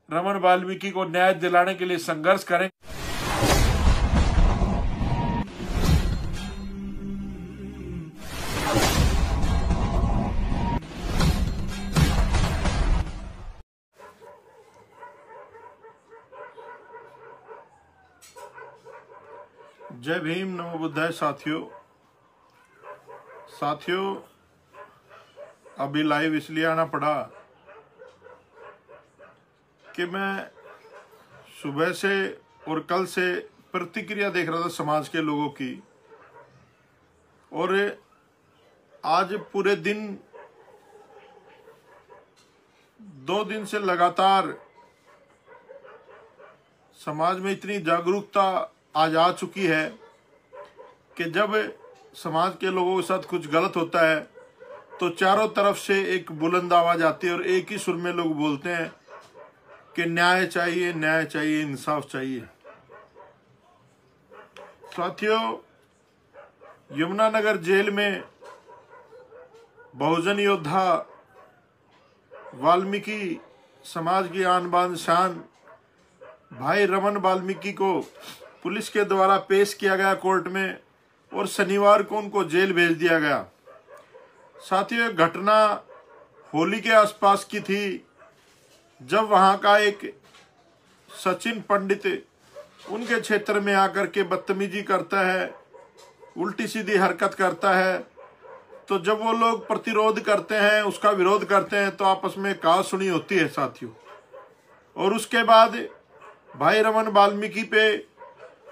रमन वाल्मीकि को न्याय दिलाने के लिए संघर्ष करें। जय भीम, नमो बुद्धाय। साथियों अभी लाइव इसलिए आना पड़ा कि मैं सुबह से और कल से प्रतिक्रिया देख रहा था समाज के लोगों की, और आज पूरे दिन 2 दिन से लगातार समाज में इतनी जागरूकता आज आ चुकी है कि जब समाज के लोगों के साथ कुछ गलत होता है तो चारों तरफ से एक बुलंद आवाज आती है और एक ही सुर में लोग बोलते हैं कि न्याय चाहिए, न्याय चाहिए, इंसाफ चाहिए। साथियों, यमुनानगर जेल में बहुजन योद्धा वाल्मीकि समाज की आन बान शान भाई रमन वाल्मीकि को पुलिस के द्वारा पेश किया गया कोर्ट में, और शनिवार को उनको जेल भेज दिया गया। साथियों, घटना होली के आसपास की थी, जब वहां का एक सचिन पंडित उनके क्षेत्र में आकर के बदतमीजी करता है, उल्टी सीधी हरकत करता है, तो जब वो लोग प्रतिरोध करते हैं, उसका विरोध करते हैं, तो आपस में कहा सुनी होती है साथियों। और उसके बाद भाई रमन वाल्मीकि पे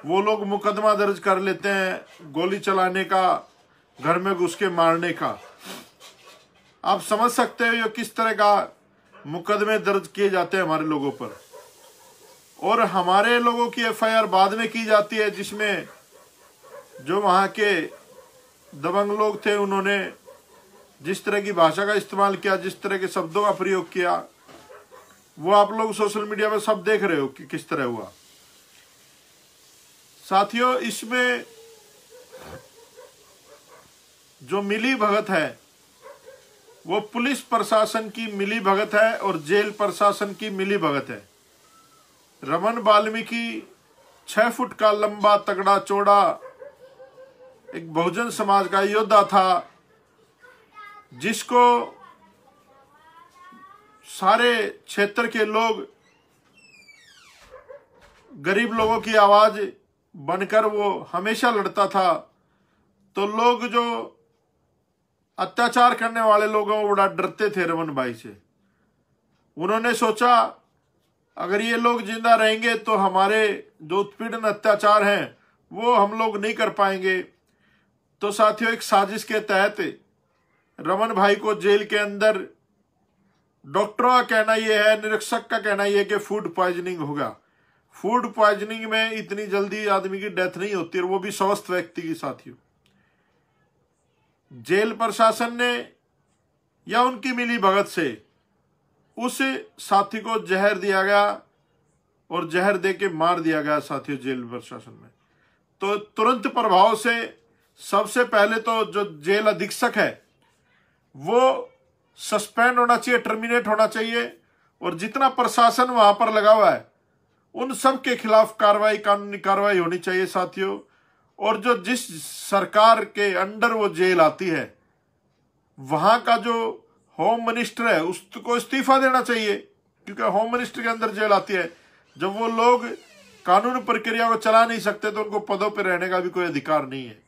वो लोग मुकदमा दर्ज कर लेते हैं, गोली चलाने का, घर में घुस के मारने का। आप समझ सकते हो ये किस तरह का मुकदमे दर्ज किए जाते हैं हमारे लोगों पर, और हमारे लोगों की एफआईआर बाद में की जाती है, जिसमें जो वहां के दबंग लोग थे उन्होंने जिस तरह की भाषा का इस्तेमाल किया, जिस तरह के शब्दों का प्रयोग किया, वो आप लोग सोशल मीडिया पे सब देख रहे हो कि किस तरह हुआ। साथियों, इसमें जो मिली भगत है वो पुलिस प्रशासन की मिली भगत है और जेल प्रशासन की मिली भगत है। रमन वाल्मीकि 6 फुट का लंबा, तगड़ा, चौड़ा एक बहुजन समाज का योद्धा था, जिसको सारे क्षेत्र के लोग गरीब लोगों की आवाज बनकर वो हमेशा लड़ता था। तो लोग जो अत्याचार करने वाले लोगों को बड़ा डरते थे रमन भाई से। उन्होंने सोचा अगर ये लोग जिंदा रहेंगे तो हमारे जो उत्पीड़न अत्याचार हैं वो हम लोग नहीं कर पाएंगे। तो साथियों, एक साजिश के तहत रमन भाई को जेल के अंदर, डॉक्टरों का कहना यह है, निरीक्षक का कहना यह है कि फूड पॉइजनिंग होगा। फूड पॉइजनिंग में इतनी जल्दी आदमी की डेथ नहीं होती, और वो भी स्वस्थ व्यक्ति की। साथियों, जेल प्रशासन ने या उनकी मिली भगत से उस साथी को जहर दिया गया और जहर दे के मार दिया गया। साथियों, जेल प्रशासन में तो तुरंत प्रभाव से सबसे पहले तो जो जेल अधीक्षक है वो सस्पेंड होना चाहिए, टर्मिनेट होना चाहिए, और जितना प्रशासन वहां पर लगा हुआ है उन सब के खिलाफ कार्रवाई, कानूनी कार्रवाई होनी चाहिए। साथियों, और जो जिस सरकार के अंडर वो जेल आती है वहां का जो होम मिनिस्टर है उसको इस्तीफा देना चाहिए, क्योंकि होम मिनिस्टर के अंदर जेल आती है। जब वो लोग कानून प्रक्रिया को चला नहीं सकते तो उनको पदों पर रहने का भी कोई अधिकार नहीं है।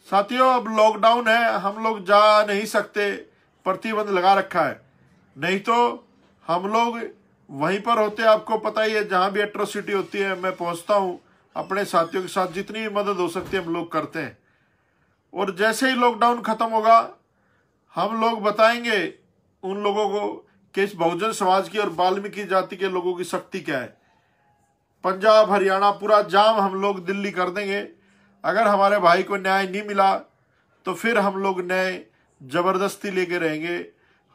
साथियों, अब लॉकडाउन है, हम लोग जा नहीं सकते, प्रतिबंध लगा रखा है, नहीं तो हम लोग वहीं पर होते। आपको पता ही है, जहां भी एट्रोसिटी होती है मैं पहुंचता हूं, अपने साथियों के साथ जितनी भी मदद हो सकती है हम लोग करते हैं। और जैसे ही लॉकडाउन खत्म होगा हम लोग बताएंगे उन लोगों को कि इस बहुजन समाज की और वाल्मीकि जाति के लोगों की शक्ति क्या है। पंजाब, हरियाणा पूरा जाम हम लोग दिल्ली कर देंगे। अगर हमारे भाई को न्याय नहीं मिला तो फिर हम लोग न्याय जबरदस्ती लेके रहेंगे।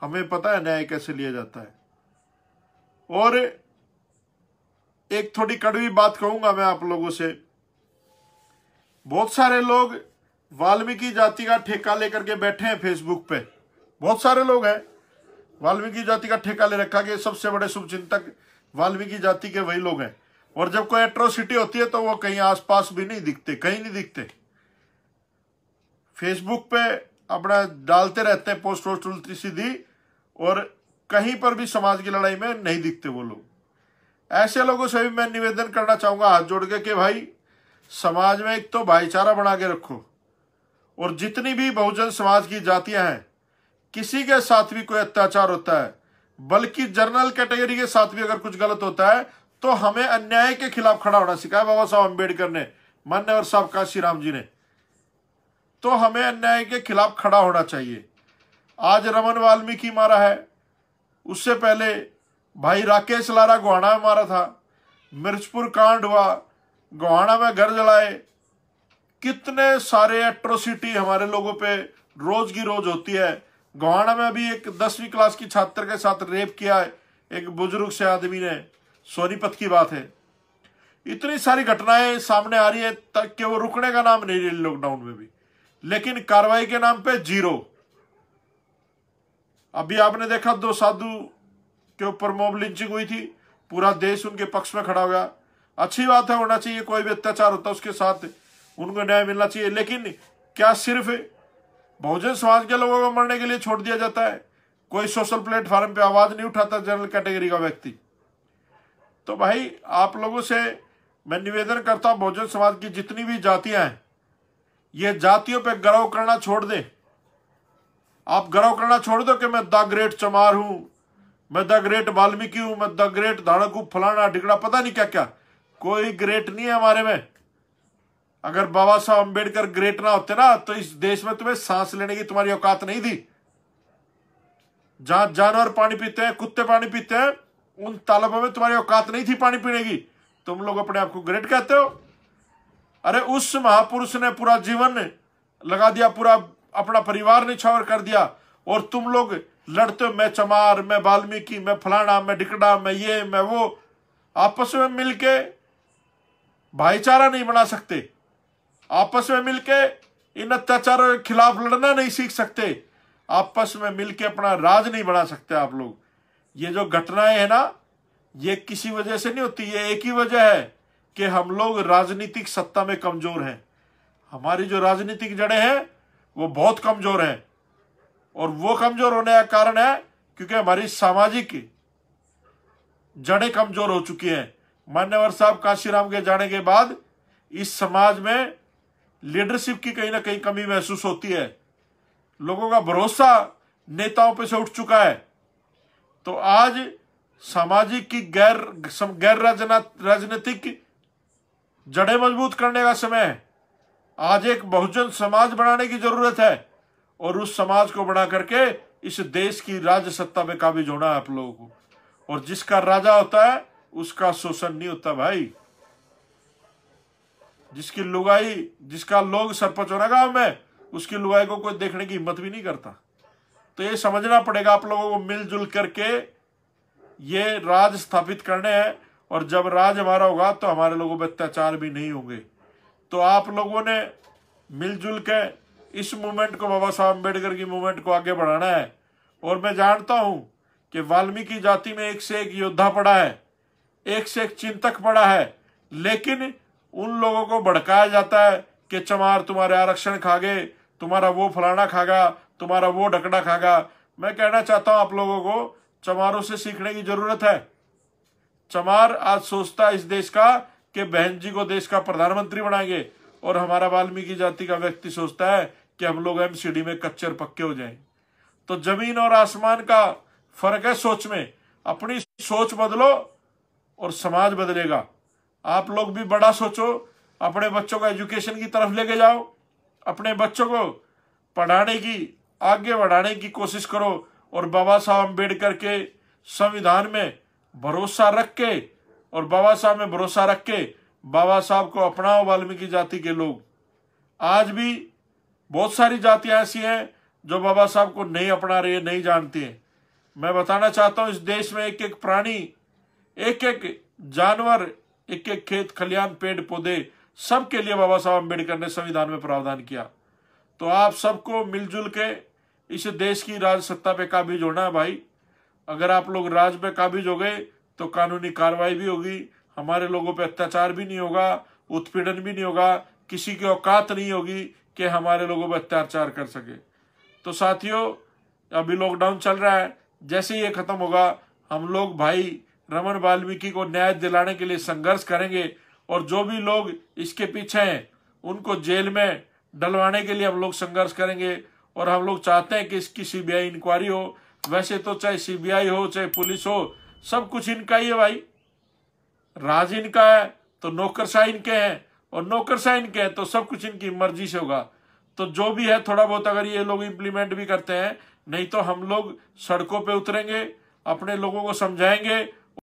हमें पता है न्याय कैसे लिया जाता है। और एक थोड़ी कड़वी बात कहूंगा मैं आप लोगों से, बहुत सारे लोग वाल्मीकि जाति का ठेका लेकर के बैठे हैं फेसबुक पे, बहुत सारे लोग हैं वाल्मीकि जाति का ठेका ले रखा कि सबसे बड़े शुभचिंतक वाल्मीकि जाति के वही लोग हैं, और जब कोई एट्रोसिटी होती है तो वो कहीं आसपास भी नहीं दिखते, कहीं नहीं दिखते। फेसबुक पे अपना डालते रहते हैं पोस्ट वोस्ट उल्टी सीधी, और कहीं पर भी समाज की लड़ाई में नहीं दिखते वो लोग। ऐसे लोगों से भी मैं निवेदन करना चाहूंगा हाथ जोड़ के कि भाई समाज में एक तो भाईचारा बना के रखो, और जितनी भी बहुजन समाज की जातियां हैं, किसी के साथ भी कोई अत्याचार होता है, बल्कि जनरल कैटेगरी के साथ भी अगर कुछ गलत होता है, तो हमें अन्याय के खिलाफ खड़ा होना सिखाया बाबा साहब अम्बेडकर ने, मान्यवर साहब काशीराम जी ने। तो हमें अन्याय के खिलाफ खड़ा होना चाहिए। आज रमन वाल्मीकि मारा है, उससे पहले भाई राकेश लारा गोहाना में मारा था, मिर्चपुर कांड हुआ, गोहाना में घर जलाए, कितने सारे एट्रोसिटी हमारे लोगों पे रोज की रोज होती है। गोहाना में अभी एक 10वीं क्लास की छात्र के साथ रेप किया है एक बुजुर्ग से आदमी ने, सोनीपत की बात है। इतनी सारी घटनाएं सामने आ रही है तक कि वो रुकने का नाम नहीं ले रही लॉकडाउन में भी, लेकिन कार्रवाई के नाम पे जीरो। अभी आपने देखा 2 साधु के ऊपर मॉब लिंचिंग हुई थी, पूरा देश उनके पक्ष में खड़ा हो गया। अच्छी बात है, होना चाहिए, कोई भी अत्याचार होता है उसके साथ उनको न्याय मिलना चाहिए। लेकिन क्या सिर्फ बहुजन समाज के लोगों को मरने के लिए छोड़ दिया जाता है? कोई सोशल प्लेटफॉर्म पे आवाज नहीं उठाता जनरल कैटेगरी का व्यक्ति? तो भाई आप लोगों से मैं निवेदन करता हूं, बहुजन समाज की जितनी भी जातियां हैं, ये जातियों पे गर्व करना छोड़ दे। आप गर्व करना छोड़ दो कि मैं द ग्रेट चमार हूं, मैं द ग्रेट वाल्मीकि हूं, मैं द ग्रेट धाड़क हूं, फलाना ढिकड़ा, पता नहीं क्या क्या। कोई ग्रेट नहीं है हमारे में। अगर बाबा साहब अम्बेडकर ग्रेट ना होते ना, तो इस देश में तुम्हें सांस लेने की तुम्हारी औकात नहीं थी। जहां जानवर पानी पीते हैं, कुत्ते पानी पीते हैं, उन तालाबों में तुम्हारी औकात नहीं थी पानी पीने की। तुम लोग अपने आप को ग्रेट कहते हो। अरे उस महापुरुष ने पूरा जीवन लगा दिया, पूरा अपना परिवार निछावर कर दिया, और तुम लोग लड़ते हो, मैं चमार, मैं वाल्मीकि, मैं फलाना, मैं ढिकड़ा, मैं ये, मैं वो। आपस में मिलके भाईचारा नहीं बना सकते, आपस में मिलके इन अत्याचारों के खिलाफ लड़ना नहीं सीख सकते, आपस में मिलके अपना राज नहीं बना सकते आप लोग। ये जो घटनाएं है ना, ये किसी वजह से नहीं होती, ये एक ही वजह है कि हम लोग राजनीतिक सत्ता में कमजोर हैं। हमारी जो राजनीतिक जड़ें हैं वो बहुत कमजोर हैं, और वो कमजोर होने का कारण है क्योंकि हमारी सामाजिक जड़ें कमजोर हो चुकी हैं। मान्यवर साहब काशीराम के जाने के बाद इस समाज में लीडरशिप की कहीं ना कहीं कमी महसूस होती है। लोगों का भरोसा नेताओं पे से उठ चुका है। तो आज सामाजिक की गैर राजनीतिक जड़ें मजबूत करने का समय है। आज एक बहुजन समाज बनाने की जरूरत है, और उस समाज को बना करके इस देश की राज्य सत्ता में काबिज होना है आप लोगों को। और जिसका राजा होता है उसका शोषण नहीं होता भाई। जिसकी लुगाई, जिसका लोग सरपंच होना गांव में, उसकी लुगाई को कोई देखने की हिम्मत भी नहीं करता। तो ये समझना पड़ेगा आप लोगों को, मिलजुल करके ये राज स्थापित करने हैं। और जब राज हमारा होगा तो हमारे लोगों पर अत्याचार भी नहीं होंगे। तो आप लोगों ने मिलजुल के इस मूवमेंट को, बाबा साहब अम्बेडकर की मूवमेंट को आगे बढ़ाना है। और मैं जानता हूं कि वाल्मीकि जाति में एक से एक योद्धा पड़ा है, एक से एक चिंतक पड़ा है, लेकिन उन लोगों को भड़काया जाता है कि चमार तुम्हारे आरक्षण खा गए, तुम्हारा वो फलाना खागा, तुम्हारा वो ढकड़ा खागा। मैं कहना चाहता हूं आप लोगों को, चमारों से सीखने की जरूरत है। चमार आज सोचता है इस देश का कि बहन जी को देश का प्रधानमंत्री बनाएंगे, और हमारा वाल्मीकि जाति का व्यक्ति सोचता है कि हम लोग एमसीडी में कच्चे और पक्के हो जाएं। तो जमीन और आसमान का फर्क है सोच में। अपनी सोच बदलो और समाज बदलेगा। आप लोग भी बड़ा सोचो, अपने बच्चों को एजुकेशन की तरफ लेके जाओ, अपने बच्चों को पढ़ाने की, आगे बढ़ाने की कोशिश करो, और बाबा साहब अम्बेडकर के संविधान में भरोसा रख के, और बाबा साहब में भरोसा रख के बाबा साहब को अपनाओ। वाल्मीकि जाति के लोग, आज भी बहुत सारी जातियां ऐसी हैं जो बाबा साहब को नहीं अपना रही है, नहीं जानती है। मैं बताना चाहता हूं, इस देश में एक एक प्राणी, एक एक जानवर, एक एक खेत खलियान, पेड़ पौधे, सबके लिए बाबा साहब अम्बेडकर ने संविधान में प्रावधान किया। तो आप सबको मिलजुल के इस देश की राज सत्ता पे काबिज होना है भाई। अगर आप लोग राज पे काबिज हो गए तो कानूनी कार्रवाई भी होगी, हमारे लोगों पे अत्याचार भी नहीं होगा, उत्पीड़न भी नहीं होगा, किसी की औकात नहीं होगी कि हमारे लोगों पे अत्याचार कर सके। तो साथियों, अभी लॉकडाउन चल रहा है, जैसे ही ये खत्म होगा हम लोग भाई रमन वाल्मीकि को न्याय दिलाने के लिए संघर्ष करेंगे, और जो भी लोग इसके पीछे हैं उनको जेल में डलवाने के लिए हम लोग संघर्ष करेंगे। और हम लोग चाहते हैं कि इसकी सीबीआई इंक्वायरी हो। वैसे तो चाहे सीबीआई हो चाहे पुलिस हो, सब कुछ इनका ही है भाई, राज इनका है तो नौकरशाही इनके हैं, और नौकरशाही इनके हैं तो सब कुछ इनकी मर्जी से होगा। तो जो भी है थोड़ा बहुत अगर ये लोग इम्प्लीमेंट भी करते हैं, नहीं तो हम लोग सड़कों पे उतरेंगे, अपने लोगों को समझाएंगे